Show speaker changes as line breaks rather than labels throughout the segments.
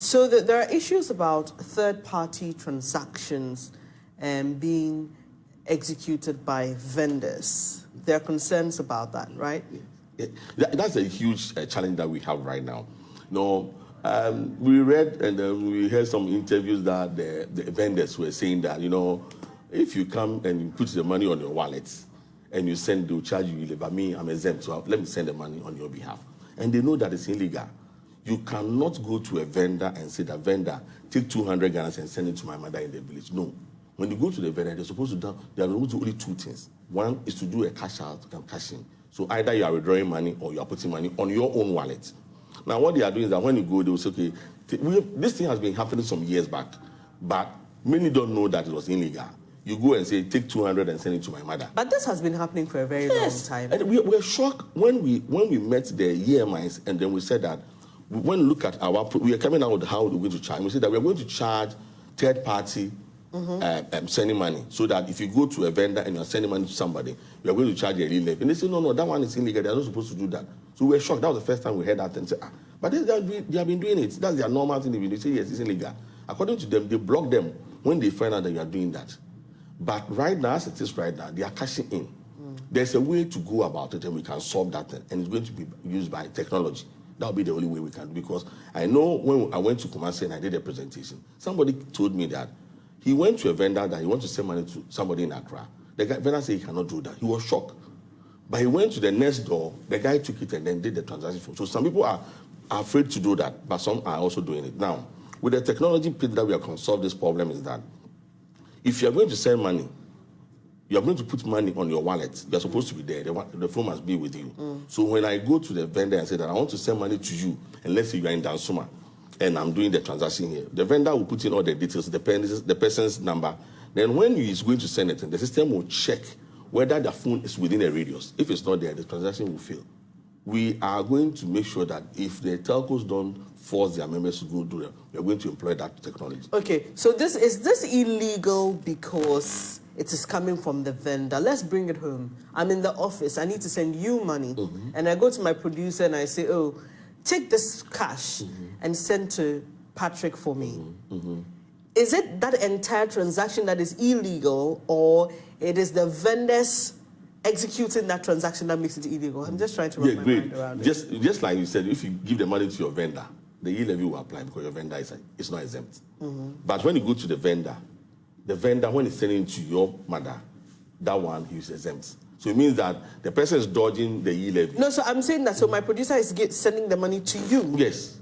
So there are issues about third-party transactions being executed by vendors. There are concerns about that, right?
Yeah. That's a huge challenge that we have right now. We read and we heard some interviews that the vendors were saying that, if you come and you put the money on your wallet and you send, they'll charge you, but me, I'm exempt, so let me send the money on your behalf. And they know that it's illegal. You cannot go to a vendor and say, the vendor, take 200 Ghana and send it to my mother in the village. No. When you go to the vendor, they're supposed to do only two things. One is to do a cash out and cash in. So either you are withdrawing money or you are putting money on your own wallet. Now, what they are doing is that when you go, they will say, okay, this thing has been happening some years back, but many don't know that it was illegal. You go and say, take 200 and send it to my mother.
But this has been happening for a very long time.
And we were shocked when we met the EMIs, and then we said that when we look at we are coming out with how we're going to charge. We said that we are going to charge third party sending money, so that if you go to a vendor and you're sending money to somebody, you're going to charge a E-Levy. And they say, no, that one is illegal. They're not supposed to do that. So we were shocked. That was the first time we heard that and said, but they have been doing it. That's their normal thing. They say, yes, it's illegal. According to them, they block them when they find out that you are doing that. But right now, as it is right now, they are cashing in. There's a way to go about it, and we can solve that thing. And it's going to be used by technology. That will be the only way we can do. Because I know when I went to Kumasi and I did a presentation, somebody told me that he went to a vendor that he wanted to send money to somebody in Accra. The vendor said he cannot do that. He was shocked. But he went to the next door, the guy took it and then did the transaction. So some people are afraid to do that, but some are also doing it. Now, with the technology that we are going to solve this problem is that if you are going to send money, you are going to put money on your wallet. You are supposed to be there. The phone must be with you. So when I go to the vendor and say that I want to send money to you, and let's say you are in Dansuma, and I'm doing the transaction here, the vendor will put in all the details, the person's number. Then when he is going to send it, the system will check whether the phone is within a radius. If it's not there, the transaction will fail. We are going to make sure that if the telcos don't force their members to go do it, we are going to employ that technology.
Okay, so is this illegal because it is coming from the vendor? Let's bring it home. I'm in the office. I need to send you money. And I go to my producer and I say, oh, take this cash and send to Patrick for me. Is it that entire transaction that is illegal, or it is the vendors executing that transaction that makes it illegal? I'm just trying to wrap my mind around it.
Just like you said, if you give the money to your vendor, the E-Levy will apply because your vendor is not exempt. But when you go to the vendor, when he's sending it to your mother, that one he's exempt. So it means that the person is dodging the E-Levy.
No, so I'm saying that, so my producer is sending the money to you.
Yes.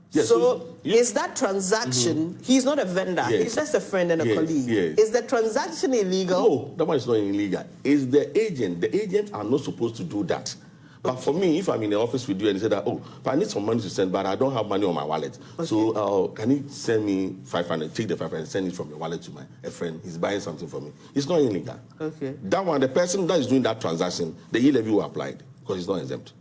So is that transaction, he's not a vendor, he's just a friend and a colleague. Is the transaction illegal?
No, that one is not illegal. It's the agent. The agents are not supposed to do that. But for me, if I'm in the office with you and you say that, oh, but I need some money to send, but I don't have money on my wallet. So can you send me 500, take the 500 and send it from your wallet to a friend. He's buying something for me. It's not illegal.
Okay.
That one, the person that is doing that transaction, the E-Levy will apply it because it's not exempt.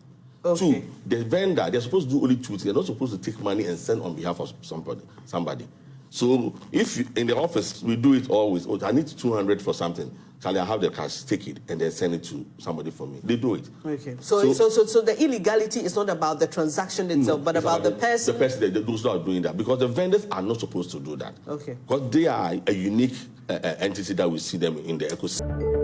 Okay.
2, the vendor, they're supposed to do only 2 things. They're not supposed to take money and send on behalf of somebody. So if in the office, we do it always. Oh, I need 200 for something. Charlie, I have the cash, take it, and then send it to somebody for me. They do it.
Okay. So the illegality is not about the transaction itself, but about the person.
The person, those that are doing that. Because the vendors are not supposed to do that.
Okay.
Because they are a unique entity that we see them in the ecosystem.